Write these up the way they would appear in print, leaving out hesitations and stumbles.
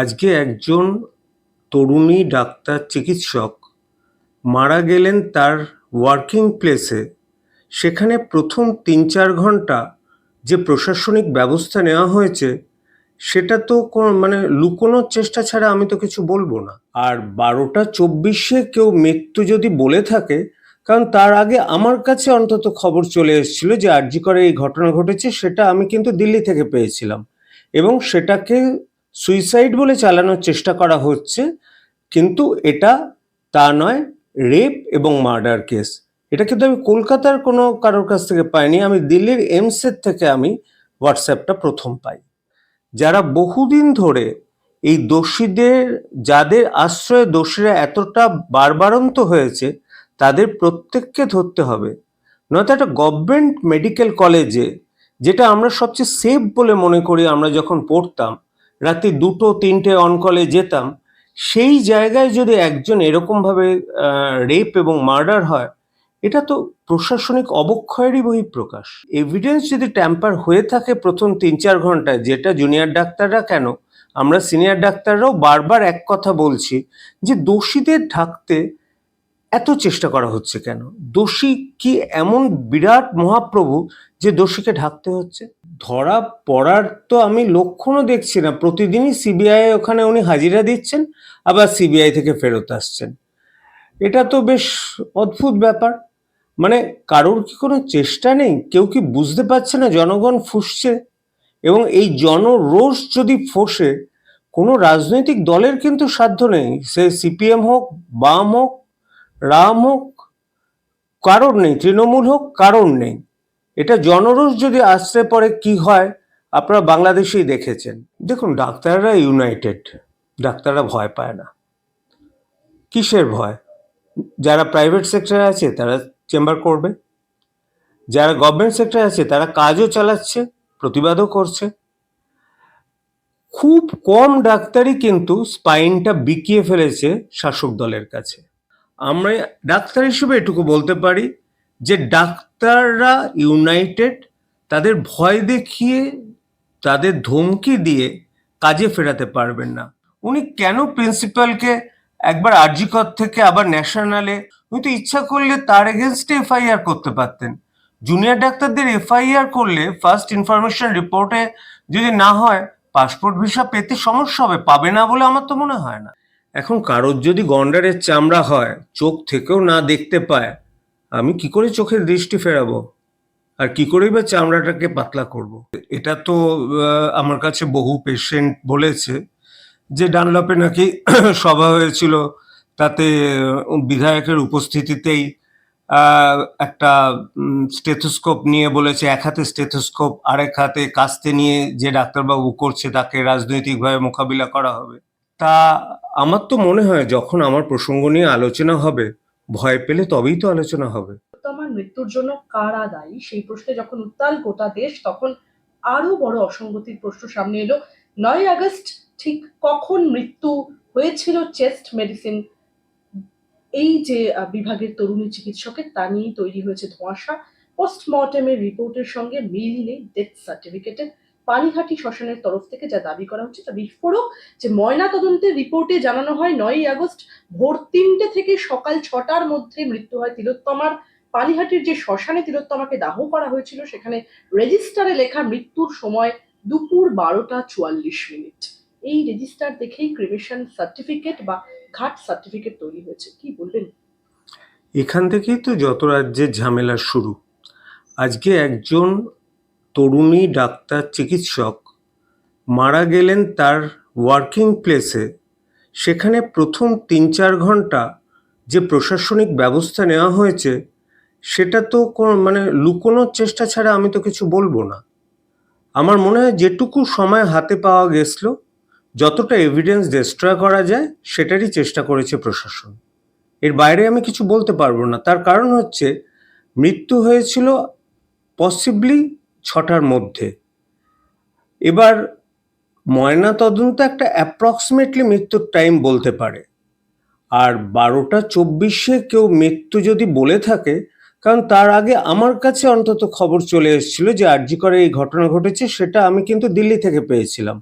আজকে একজন তরুণী ডাক্তার চিকিৎসক মারা গেলেন তার ওয়ার্কিং প্লেসে। সেখানে প্রথম ৩-৪ ঘন্টা যে প্রশাসনিক ব্যবস্থা নেওয়া হয়েছে সেটা তো লুকোনোর চেষ্টা ছাড়া আমি তো কিছু বলবো না। আর ১২টা ২৪-এ কেউ মৃত্যু যদি বলে থাকে, কারণ তার আগে আমার কাছে অন্তত খবর চলে এসেছিল যে আরজি করে এই ঘটনা ঘটেছে, সেটা আমি কিন্তু দিল্লি থেকে পেয়েছিলাম এবং সেটাকে সুইসাইড বলে চালানোর চেষ্টা করা হচ্ছে, কিন্তু এটা তা নয়, রেপ এবং মার্ডার কেস। এটা কিন্তু আমি কলকাতার কোনো কারোর কাছ থেকে পাইনি, আমি দিল্লির এমসের থেকে আমি হোয়াটসঅ্যাপটা প্রথম পাই। যারা বহুদিন ধরে এই দোষীদের, যাদের আশ্রয়ে দোষীরা এতটা বারবারন্ত হয়েছে, তাদের প্রত্যেককে ধরতে হবে। নয়তো একটা গভর্নমেন্ট মেডিকেল কলেজে, যেটা আমরা সবচেয়ে সেফ বলে মনে করি আমরা যখন পড়তাম, রাতে 2-3টে অন কলে যেতাম, সেই জায়গায় যদি একজন এরকমভাবে রেপ এবং মার্ডার হয়, এটা তো প্রশাসনিক অবক্ষয়েরই বহিঃপ্রকাশ। এভিডেন্স যদি ট্যাম্পার হয়ে থাকে প্রথম ৩-৪ ঘন্টায়, যেটা জুনিয়র ডাক্তাররা কেন, আমরা সিনিয়র ডাক্তাররাও বারবার এক কথা বলছি যে দোষীদের ঢাকতে এত চেষ্টা করা হচ্ছে কেন? দোষী কি এমন বিরাট মহাপ্রভু যে দোষীকে ঢাকতে হচ্ছে? ধরা পড়ার তো আমি লক্ষণও দেখছি না। প্রতিদিনই সিবিআই ওখানে উনি হাজিরা দিচ্ছেন, আবার সিবিআই থেকে ফেরত আসছেন। এটা তো বেশ অদ্ভুত ব্যাপার। কারোর কি কোনো চেষ্টা নেই? কেউ কি বুঝতে পারছে না জনগণ ফুঁসছে? এবং এই জনরোষ যদি ফোসে, কোনো রাজনৈতিক দলের কিন্তু সাধ্য নেই, সে সিপিএম হোক, বাম হোক, রাম হোক, কারণ নেই, তৃণমূল হোক, কারণ নেই। এটা জনরোষ যদি আসতে পড়ে কি হয় আপনারা বাংলাদেশেই দেখেছেন। দেখুন, ডাক্তাররা ইউনাইটেড, ডাক্তাররা ভয় পায় না। কিসের ভয়? যারা প্রাইভেট সেক্টরে আছে তারা চেম্বার করবে, যারা গভর্নমেন্ট সেক্টরে আছে তারা কাজও চালাচ্ছে, প্রতিবাদও করছে। খুব কম ডাক্তারই কিন্তু স্পাইনটা বিকিয়ে ফেলেছে শাসক দলের কাছে। আমরা ডাক্তার হিসেবে এটুকু বলতে পারি যে ডাক্তাররা ইউনাইটেড, তাদের ভয় দেখিয়ে, তাদের ধমকি দিয়ে কাজে ফেরাতে পারবেন না। উনি কেন প্রিন্সিপালকে একবার আরজি কর থেকে আবার ন্যাশনালে, উনি তো ইচ্ছা করলে তার এগেনস্টে এফআইআর করতে পারতেন। জুনিয়র ডাক্তারদের এফআইআর করলে ফার্স্ট ইনফরমেশন রিপোর্টে যদি না হয়, পাসপোর্ট ভিসা পেতে সমস্যা হবে, পাবে না বলে আমার তো মনে হয় না। এখন কারোর যদি গন্ডারের চামড়া হয়, চোখ থেকেও না দেখতে পায়, আমি কি করে চোখের দৃষ্টি ফেরাবো, আর কি করেই বা চামড়াটাকে পাতলা করব? এটা তো আমার কাছে বহু পেশেন্ট বলেছে যে ডানলপে নাকি সভা হয়েছিল, তাতে বিধায়কের উপস্থিতিতেই একটা স্টেথোস্কোপ নিয়ে বলেছে, এক হাতে স্টেথোস্কোপ আরেক হাতে কাস্তে নিয়ে যে ডাক্তারবাবু করছে তাকে রাজনৈতিকভাবে মোকাবিলা করা হবে। তা আমার তো মনে হয় যখন আমার প্রসঙ্গ নিয়ে আলোচনা হবে, ভয় পেলে তবেই তো আলোচনা হবে। আমার মৃত্যুর জন্য কারা দায়ী সেই প্রশ্নে যখন উত্তাল গোটা দেশ, তখন আরো বড় অসঙ্গতির প্রশ্ন সামনে এলো। 9ই আগস্ট ঠিক কখন মৃত্যু হয়েছিল চেস্ট মেডিসিন এই যে বিভাগের তরুণী চিকিৎসকের, তা নিয়ে তৈরি হয়েছে ধোঁয়াশা। পোস্টমর্টেমের রিপোর্টের সঙ্গে মিল নেই ডেথ সার্টিফিকেটে। পানিঘাটি শ্মশানের তরফ থেকে যা দাবি করা হচ্ছে তা বিস্ফোরক। যে ময়না তদন্তের রিপোর্টে জানানো হয় 9ই আগস্ট ভোর 3টে থেকে সকাল 6টার মধ্যে মৃত্যু হয় তিলোত্তমার। পানিহাটির যে শ্মশানে তিলোত্তমাকে দাহ করা হয়েছিল, সেখানে রেজিস্টারে লেখা মৃত্যুর সময় দুপুর 12টা 44 মিনিট। এই রেজিস্টার দেখেই ক্রিমেশন সার্টিফিকেট বা ঘাট সার্টিফিকেট তৈরি হয়েছে। কি বলবেন? এখান থেকেই তো যত রাজ্যের ঝামেলা শুরু। আজকে একজন তরুণী ডাক্তার চিকিৎসক মারা গেলেন তার ওয়ার্কিং প্লেসে। সেখানে প্রথম ৩-৪ ঘন্টা যে প্রশাসনিক ব্যবস্থা নেওয়া হয়েছে সেটা তো লুকোনোর চেষ্টা ছাড়া আমি তো কিছু বলবো না। আমার মনে হয় যেটুকু সময় হাতে পাওয়া গেছিল, যতটা এভিডেন্স ডিস্ট্রয় করা যায় সেটারই চেষ্টা করেছে প্রশাসন। এর বাইরে আমি কিছু বলতে পারবো না। তার কারণ হচ্ছে মৃত্যু হয়েছিল পসিবলি 6টার মধ্যে। এবার ময়না তদন্ত একটা অ্যাপ্রক্সিমেটলি মৃত্যুর টাইম বলতে পারে, আর 12টা 24-এ কেউ মৃত্যু যদি বলে থাকে, কারণ তার আগে আমার কাছে অন্তত খবর চলে এসেছিল যে আরজি করে এই ঘটনা ঘটেছে, সেটা আমি কিন্তু দিল্লি থেকে পেয়েছিলাম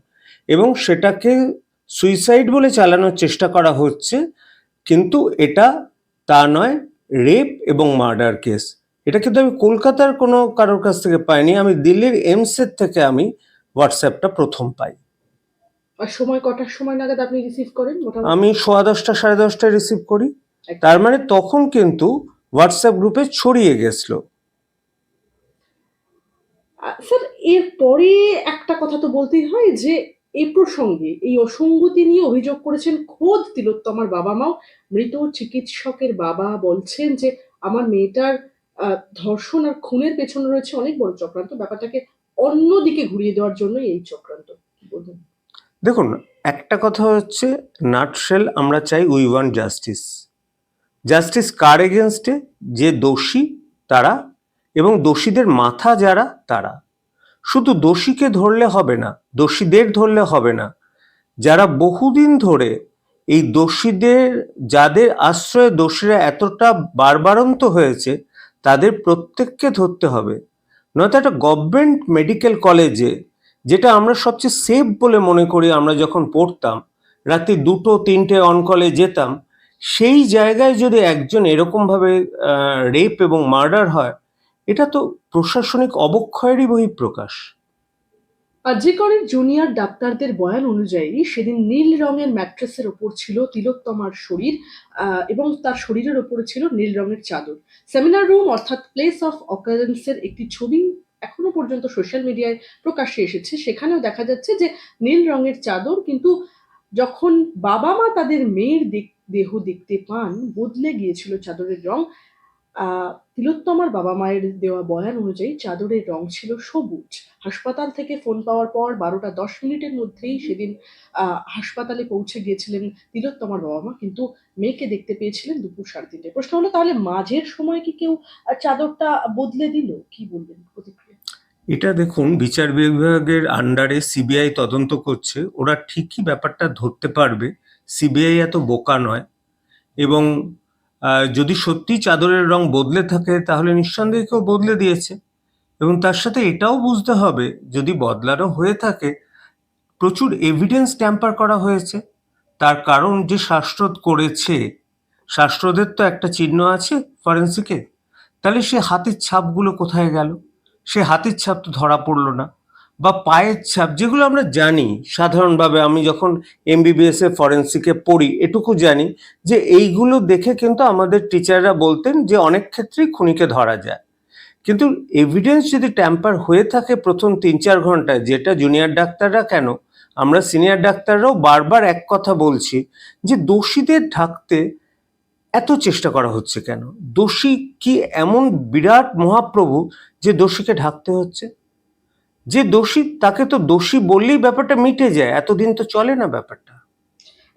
এবং সেটাকে সুইসাইড বলে চালানোর চেষ্টা করা হচ্ছে, কিন্তু এটা তা নয়, রেপ এবং মার্ডার কেস। এটা কিন্তু আমি কলকাতার কোনো কারোর কাছ থেকে পাইনি, আমি দিল্লির এমসের থেকে আমি হোয়াটসঅ্যাপটা প্রথম পাই। আর সময় কটার সময় নাগাদ আপনি রিসিভ করেন মোটামুটি? আমি 10:15 10:30 রিসিভ করি। একদম। তার মানে তখন কিন্তু হোয়াটসঅ্যাপ গ্রুপে ছড়িয়ে গেছিল। স্যার, এরপরে একটা কথা তো বলতেই হয় যে এই প্রসঙ্গে এই অসঙ্গতি নিয়ে অভিযোগ করেছেন খোদ তিলোত্তমার বাবা মাও। মৃত চিকিৎসকের বাবা বলছেন যে আমার মেয়েটার ধর্ষণ আর খুনের পেছনে রয়েছে অনেক বড় চক্রান্ত, ব্যাপারটাকে অন্যদিকে ঘুরিয়ে দেওয়ার জন্য এই চক্রান্ত। কি বলবেন? দেখুন, একটা কথা হচ্ছে, নাটশেল আমরা চাই উই ওয়ান্ট জাস্টিস। জাস্টিস কার এগেনস্টে? যে দোষী তারা এবং দোষীদের মাথা যারা তারা। শুধু দোষীকে ধরলে হবে না, দোষীদের ধরলে হবে না, যারা বহুদিন ধরে এই দোষীদের, যাদের আশ্রয়ে দোষীরা এতটা বারবারন্ত হয়েছে, তাদের প্রত্যেককে ধরতে হবে। নয়তো একটা গভর্নমেন্ট মেডিকেল কলেজে, যেটা আমরা সবচেয়ে সেফ বলে মনে করি আমরা যখন পড়তাম, রাতে 2টো 3টে অন কলে যেতাম, সেই জায়গায় যদি একজন এরকমভাবে রেপ এবং মার্ডার হয়, এটা তো প্রশাসনিক অবক্ষয়েরই বহিঃপ্রকাশ। আজিকরের জুনিয়র ডাক্তারদের বয়ান অনুযায়ী সেদিন নীল রঙের ম্যাট্রেসের ওপর ছিল তিলোত্তমার শরীর, এবং তার শরীরের ওপরে ছিল নীল রঙের চাদর। সেমিনার রুম অর্থাৎ প্লেস অফ অকারেন্সের একটি ছবি এখনো পর্যন্ত সোশ্যাল মিডিয়ায় প্রকাশ্যে এসেছে। সেখানেও দেখা যাচ্ছে যে নীল রঙের চাদর, কিন্তু যখন বাবা মা তাদের মেয়ের দেহ দেখতে পান, বদলে গিয়েছিল চাদরের রং। তিলোত্তমার বাবা মায়ের দেওয়া বয়ান অনুযায়ী চাদরের রং ছিল সবুজ। হাসপাতাল থেকে ফোন পাওয়ার পর 12টা 10 মিনিটের মধ্যেই সেদিন হাসপাতালে পৌঁছে গিয়েছিলেন তিলোত্তমার বাবা মা, কিন্তু মেয়েকে দেখতে পেয়েছিলেন দুপুর 3:30টায়। প্রশ্ন হলো, তাহলে মাঝের সময় কি কেউ চাদরটা বদলে দিল? কি বলবেন প্রতিক্রিয়া? এটা দেখুন, বিচার বিভাগের আন্ডারে সিবিআই তদন্ত করছে, ওরা ঠিকই ব্যাপারটা ধরতে পারবে। সিবিআই এত বোকা নয়। এবং যদি সত্যি চাদরের রং বদলে থাকে, তাহলে নিঃসন্দেহে কেউ বদলে দিয়েছে। এবং তার সাথে এটাও বুঝতে হবে, যদি বদলানো হয়ে থাকে, প্রচুর এভিডেন্স ট্যাম্পার করা হয়েছে। তার কারণ, যে শ্বাসরোধ করেছে, শ্বাসরোধের তো একটা চিহ্ন আছে ফরেন্সিকে, তাহলে সে হাতের ছাপগুলো কোথায় গেল? সে হাতের ছাপ তো ধরা পড়লো না। বা পায়ের ছাপ, যেগুলো আমরা জানি সাধারণভাবে, আমি যখন এমবিবিএস এ ফরেন্সিকে পড়ি এটুকু জানি যে এইগুলো দেখে কিন্তু আমাদের টিচাররা বলতেন যে অনেক ক্ষেত্রেই খুনিকে ধরা যায়। কিন্তু এভিডেন্স যদি ট্যাম্পার হয়ে থাকে প্রথম 3-4 ঘন্টায়, যেটা জুনিয়র ডাক্তাররা কেন, আমরা সিনিয়র ডাক্তাররাও বারবার এক কথা বলছি, যে দোষীদের ঢাকতে এত চেষ্টা করা হচ্ছে কেন? দোষী কি এমন বিরাট মহাপ্রভু যে দোষীকে ঢাকতে হচ্ছে? যে দোষী তাকে তো দোষী বললেই ব্যাপারটা মিটে যায়, এতদিন তো চলে না ব্যাপারটা।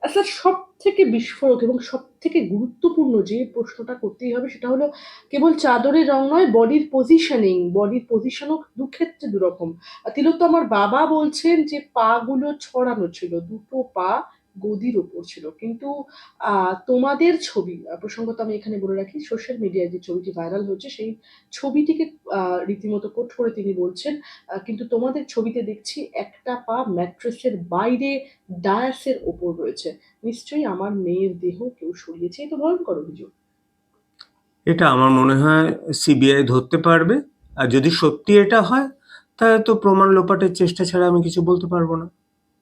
আচ্ছা, সব থেকে বিস্ফোরক এবং সব থেকে গুরুত্বপূর্ণ যে প্রশ্নটা করতেই হবে সেটা হলো, কেবল চাদরের রং নয়, বডির পজিশনিং। বডির পজিশনও দুক্ষেত্রে দুরকম। তিলোত্তমার বাবা বলছেন যে পা গুলো ছড়ানো ছিল, দুটো পা গদির ওপর ছিল, কিন্তু তোমাদের ছবি, প্রসঙ্গত আমি এখানে বলে রাখি, সোশ্যাল মিডিয়ায় যে ছবিটি ভাইরাল হয়েছে সেই ছবিটিকে রীতিমতো কোট করে তিনি বলছেন, কিন্তু তোমাদের ছবিতে দেখছি একটা পা ম্যাট্রেসের বাইরে ডায়াসের ওপর রয়েছে। নিশ্চয়ই আমার মেয়ের দেহ কেউ সরিয়েছে। এ তো ভয়ঙ্কর অভিযোগ। এটা আমার মনে হয় সিবিআই ধরতে পারবে। আর যদি সত্যি এটা হয়, তাহলে তো প্রমাণ লোপাটের চেষ্টা ছাড়া আমি কিছু বলতে পারবো না।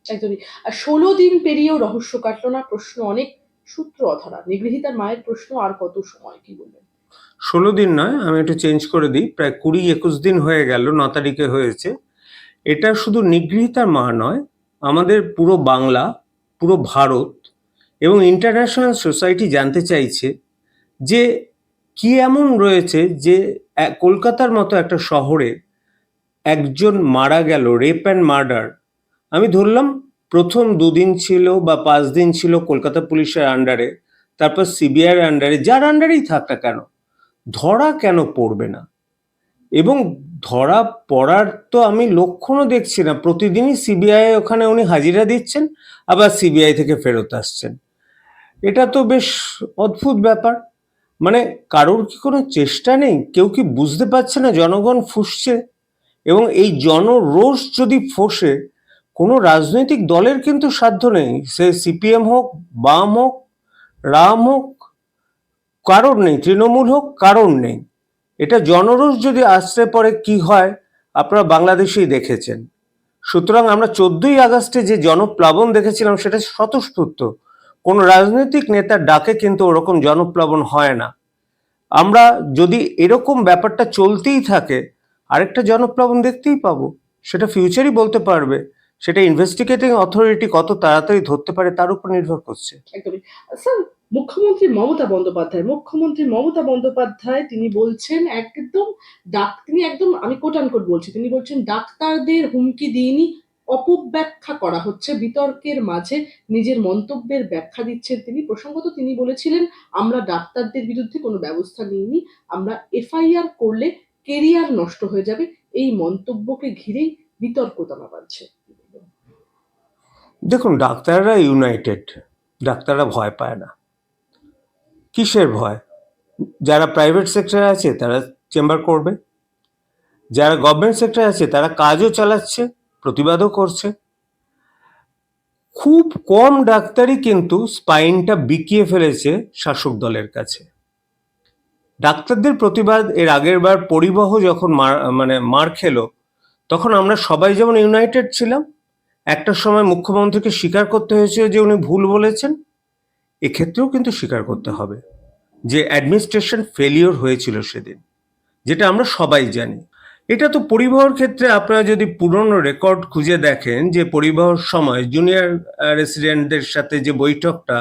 একদমই। আর 16 দিন পেরিয়েও রহস্য কাটল না, প্রশ্ন অনেক, সূত্র অধরা। নিগৃহীতার মায়ের প্রশ্ন, আর কত সময়? কি বলবেন? 16 দিন নয়, আমি একটু চেঞ্জ করে দিই, প্রায় 20-21 দিন হয়ে গেল, 9 তারিখে হয়েছে। এটা শুধু নিগৃহীতার মা নয়, আমাদের পুরো বাংলা, পুরো ভারত এবং ইন্টারন্যাশনাল সোসাইটি জানতে চাইছে যে কি এমন রয়েছে যে কলকাতার মতো একটা শহরে একজন মারা গেল, রেপ অ্যান্ড মার্ডার। আমি ধরলাম প্রথম 2 দিন ছিল বা 5 দিন ছিল কলকাতা পুলিশের আন্ডারে, তারপর সিবিআইয়ের আন্ডারে, যার আন্ডারেই থাক না কেন, ধরা কেন পড়বে না? এবং ধরা পড়ার তো আমি লক্ষণও দেখছি না। প্রতিদিনই সিবিআই ওখানে উনি হাজিরা দিচ্ছেন, আবার সিবিআই থেকে ফেরত আসছেন। এটা তো বেশ অদ্ভুত ব্যাপার। মানে কারোর কি কোনো চেষ্টা নেই? কেউ কি বুঝতে পারছে না জনগণ ফুঁসছে? এবং এই জনরোষ যদি ফোঁসে, কোনো রাজনৈতিক দলের কিন্তু সাধ্য নেই, সে সিপিএম হোক, বাম হোক, রাম হোক, কারণ নেই, তৃণমূল হোক, কারণ নেই। এটা জনরোষ যদি আসতে পরে কি হয় আপনারা বাংলাদেশেই দেখেছেন। সুতরাং আমরা 14ই আগস্টে যে জনপ্লাবন দেখেছিলাম সেটা স্বতঃস্ফূর্ত, কোনো রাজনৈতিক নেতার ডাকে কিন্তু ওরকম জনপ্লাবন হয় না। আমরা যদি এরকম ব্যাপারটা চলতেই থাকে আরেকটা জনপ্লাবন দেখতেই পাবো, সেটা ফিউচারই বলতে পারবে। সেটা ইনভেস্টিগেটিং অথরিটি কত তাড়াতাড়ি ধরতে পারে তার উপর নির্ভর করছে। একদমই। স্যার, মুখ্যমন্ত্রী মমতা বন্দ্যোপাধ্যায় তিনি বলছেন একদম, তিনি একদম, আমি কোট আনকোট বলছি, তিনি বলছেন ডাক্তারদের হুমকি দিইনি, অপব্যাখ্যা করা হচ্ছে, বিতর্কের মাঝে নিজের মন্তব্যের ব্যাখ্যা দিচ্ছেন তিনি। প্রসঙ্গত তিনি বলেছিলেন আমরা ডাক্তারদের বিরুদ্ধে কোনো ব্যবস্থা নিইনি, আমরা এফআইআর করলে কেরিয়ার নষ্ট হয়ে যাবে। এই মন্তব্যকে ঘিরেই বিতর্ক দানা বাঁধছে। দেখুন, ডাক্তাররা ইউনাইটেড, ডাক্তাররা ভয় পায় না। কিসের ভয়? যারা প্রাইভেট সেক্টরে আছে তারা চেম্বার করবে, যারা গভর্নমেন্ট সেক্টরে আছে তারা কাজও চালাচ্ছে, প্রতিবাদও করছে। খুব কম ডাক্তারই কিন্তু স্পাইনটা বিকিয়ে ফেলেছে শাসক দলের কাছে। ডাক্তারদের প্রতিবাদ এর আগের বার পরিবহ যখন মার খেলো, তখন আমরা সবাই যেমন ইউনাইটেড ছিলাম, একটা সময় মুখ্যমন্ত্রীকে স্বীকার করতে হয়েছিল যে উনি ভুল বলেছেন। এক্ষেত্রেও কিন্তু স্বীকার করতে হবে যে অ্যাডমিনিস্ট্রেশন ফেলিওর হয়েছিল সেদিন, যেটা আমরা সবাই জানি। এটা তো পরিবহর ক্ষেত্রে আপনারা যদি পুরনো রেকর্ড খুঁজে দেখেন যে পরিবহর সময় জুনিয়র রেসিডেন্টদের সাথে যে বৈঠকটা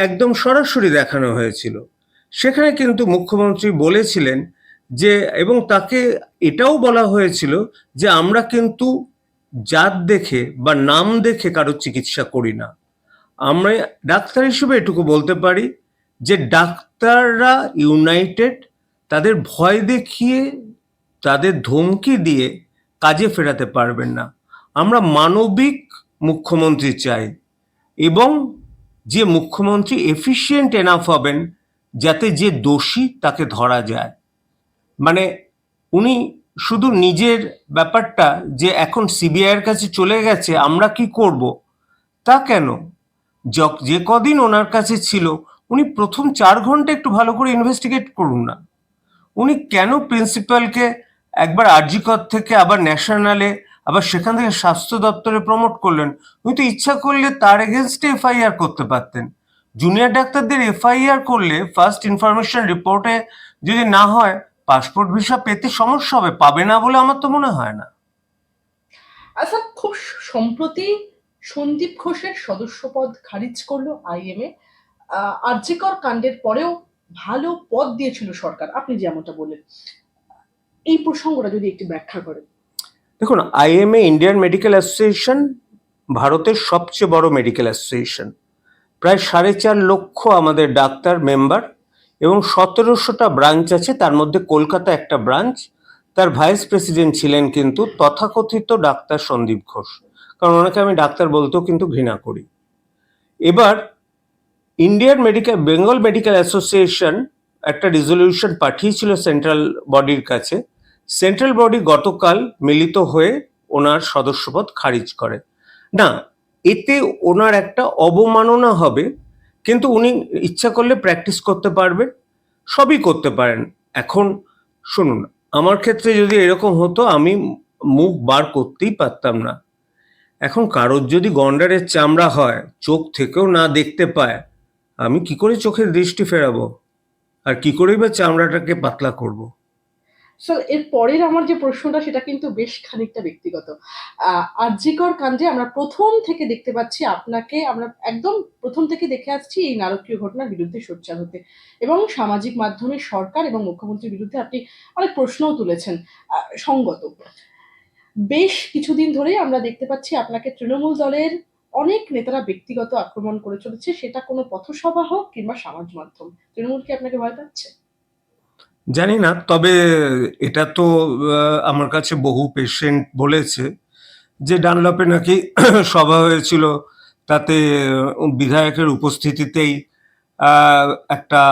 একদম সরাসরি দেখানো হয়েছিল, সেখানে কিন্তু মুখ্যমন্ত্রী বলেছিলেন যে, এবং তাকে এটাও বলা হয়েছিল যে আমরা কিন্তু জাত দেখে বা নাম দেখে কারো চিকিৎসা করি না। আমরা ডাক্তার হিসেবে এটুকু বলতে পারি যে ডাক্তাররা ইউনাইটেড, তাদের ভয় দেখিয়ে, তাদের ধমকি দিয়ে কাজে ফেরাতে পারবেন না। আমরা মানবিক মুখ্যমন্ত্রী চাই, এবং যে মুখ্যমন্ত্রী এফিশিয়েন্ট এনাফ হবেন যাতে যে দোষী তাকে ধরা যায়। উনি শুধু নিজের ব্যাপারটা যে এখন সিবিআইয়ের কাছে চলে গেছে আমরা কি করব তা কেন, যে কদিন ওনার কাছে ছিল উনি প্রথম 4 ঘন্টা একটু ভালো করে ইনভেস্টিগেট করুন না। উনি কেন প্রিন্সিপালকে একবার আরজিকর থেকে আবার ন্যাশনালে, আবার সেখান থেকে স্বাস্থ্য দপ্তরে প্রমোট করলেন? উনি তো ইচ্ছা করলে তার এগেনস্টে এফআইআর করতে পারতেন। জুনিয়র ডাক্তারদের এফআইআর করলে ফার্স্ট ইনফরমেশন রিপোর্টে যদি না হয়, পাসপোর্ট ভিসা পেতে সমস্যা হবে, পাবে না বলে আমার তো মনে হয় না। আচ্ছা, খুব সম্প্রতি সন্দীপ ঘোষের সদস্যপদ খারিজ করলো আইএমএ। আরজিকর কাণ্ডের পরেও ভালো পদ দিয়েছিল সরকার, আপনি যেমনটা বললেন, এই প্রসঙ্গটা যদি একটু ব্যাখ্যা করেন। দেখুন, আইএমএ ইন্ডিয়ান মেডিকেল অ্যাসোসিয়েশন ভারতের সবচেয়ে বড় মেডিকেল অ্যাসোসিয়েশন। প্রায় 4.5 লক্ষ আমাদের ডাক্তার মেম্বার, এবং 1700টা ব্রাঞ্চ আছে, তার মধ্যে কলকাতা একটা ব্রাঞ্চ। তার ভাইস প্রেসিডেন্ট ছিলেন কিন্তু তথাকথিত ডাক্তার সন্দীপ ঘোষ, কারণ ওনাকে আমি ডাক্তার বলতেও কিন্তু ঘৃণা করি। এবার বেঙ্গল মেডিকেল অ্যাসোসিয়েশন একটা রেজলিউশন পাঠিয়েছিল সেন্ট্রাল বডির কাছে। সেন্ট্রাল বডি গতকাল মিলিত হয়ে ওনার সদস্যপদ খারিজ করে। না, এতে ওনার একটা অবমাননা হবে, কিন্তু উনি ইচ্ছা করলে প্র্যাকটিস করতে পারবেন, সবই করতে পারেন। এখন শুনুন, আমার ক্ষেত্রে যদি এরকম হতো আমি মুখ বার করতেই পারতাম না। এখন কারোর যদি গন্ডারের চামড়া হয়, চোখ থেকেও না দেখতে পায়, আমি কি করে চোখের দৃষ্টি ফেরাবো, আর কি করেই বা চামড়াটাকে পাতলা করব? স্যার, এর পরের আমার যে প্রশ্নটা সেটা কিন্তু বেশ খানিকটা ব্যক্তিগত। আরজিকর কাণ্ডে আমরা প্রথম থেকে দেখতে পাচ্ছি আপনাকে, আমরা একদম প্রথম থেকে দেখে আসছি এই নারকীয় ঘটনার বিরুদ্ধে সোচ্চার হতে, এবং সামাজিক মাধ্যমে সরকার এবং মুখ্যমন্ত্রীর বিরুদ্ধে আপনি অনেক প্রশ্নও তুলেছেন। সঙ্গত, বেশ কিছুদিন ধরেই আমরা দেখতে পাচ্ছি আপনাকে তৃণমূল দলের অনেক নেতারা ব্যক্তিগত আক্রমণ করে চলেছে, সেটা কোনো পথসভা হোক কিংবা সমাজ মাধ্যম। তৃণমূল কি আপনাকে ভয় পাচ্ছে? জানি না, তবে এটা তো আমার কাছে বহু পেশেন্ট বলেছে যে ডানলপে নাকি সভা হয়েছিল, তাতে বিধায়কের উপস্থিতিতেই একটা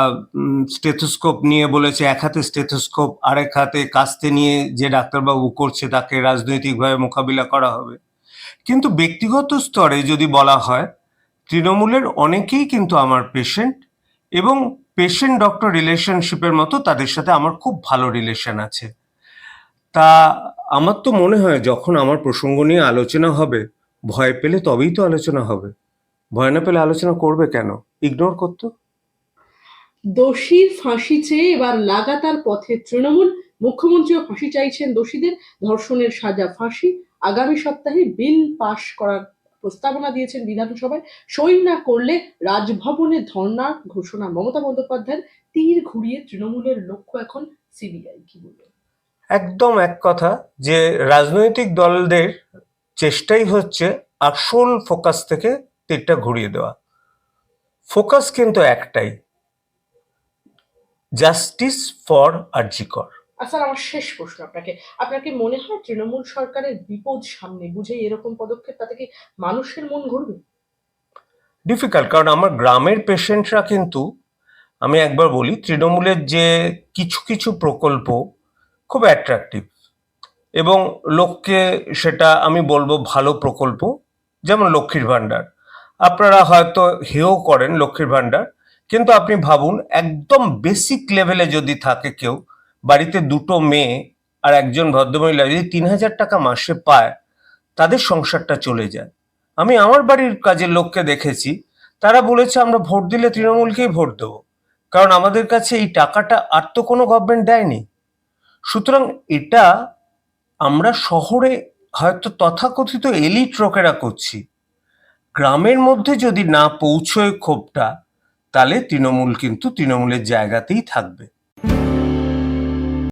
স্টেথোস্কোপ নিয়ে বলেছে, এক হাতে স্টেথোস্কোপ আরেক হাতে কাস্তে নিয়ে যে ডাক্তারবাবু করছে তাকে রাজনৈতিকভাবে মোকাবিলা করা হবে। কিন্তু ব্যক্তিগত স্তরে যদি বলা হয়, তৃণমূলের অনেকেই কিন্তু আমার পেশেন্ট, এবং পেশেন্ট ডক্টর রিলেশনশিপের মতো তাদের সাথে আমার খুব ভালো রিলেশন আছে। তা আমার তো মনে হয় যখন আমার প্রসঙ্গ নিয়ে আলোচনা হবে, ভয় পেলে তবেই তো আলোচনা হবে। ভয় না পেলে আলোচনা করবে কেন? ইগনোর করতো। দোষীর ফাঁসি চেয়ে এবার লাগাতার পথে তৃণমূল। মুখ্যমন্ত্রীও ফাঁসি চাইছেন দোষীদের। ধর্ষণের সাজা ফাঁসি। আগামী সপ্তাহে বিল পাশ করার প্রস্তাবনা দিয়েছেন বিধানসভায়। সই না করলে রাজভবনে ধর্নার ঘোষণা মমতা বন্দ্যোপাধ্যায়ের। তীর ঘুরিয়ে তৃণমূলের লক্ষ্য এখন সিবিআই। কি বলবেন? একদম এক কথা, যে রাজনৈতিক দলদের চেষ্টাই হচ্ছে আসল ফোকাস থেকে তীরটা ঘুরিয়ে দেওয়া। ফোকাস কিন্তু একটাই, জাস্টিস ফর আরজি কর। আচ্ছা, আমার শেষ প্রশ্ন আপনাকে। আপনার কি মনে হয় তৃণমূল সরকারের বিপদ সামনে বুঝে এরকম পদক্ষেপ, তাতে কি মানুষের মন ঘুরবে? ডিফিকাল্ট, কারণ আমার গ্রামের পেশেন্টরা কিন্তু, আমি একবার বলি, তৃণমূলের যে কিছু কিছু প্রকল্প খুব অ্যাট্রাকটিভ, এবং লোককে, সেটা আমি বলবো ভালো প্রকল্প, যেমন লক্ষ্মীর ভাণ্ডার। আপনারা হয়তো হেও করেন লক্ষ্মীর ভাণ্ডার, কিন্তু আপনি ভাবুন একদম বেসিক লেভেলে যদি থাকে কেউ, বাড়িতে দুটো মেয়ে আর একজন ভদ্রমহিলা যদি 3,000 টাকা মাসে পায়, তাদের সংসারটা চলে যায়। আমি আমার বাড়ির কাজের লোককে দেখেছি, তারা বলেছে আমরা ভোট দিলে তৃণমূলকেই ভোট দেবো, কারণ আমাদের কাছে এই টাকাটা আর তো কোনো গভর্নমেন্ট দেয়নি। সুতরাং এটা আমরা শহরে হয়তো তথাকথিত এলিট লোকেরা করছি, গ্রামের মধ্যে যদি না পৌঁছয় ক্ষোভটা, তাহলে তৃণমূল কিন্তু তৃণমূলের জায়গাতেই থাকবে।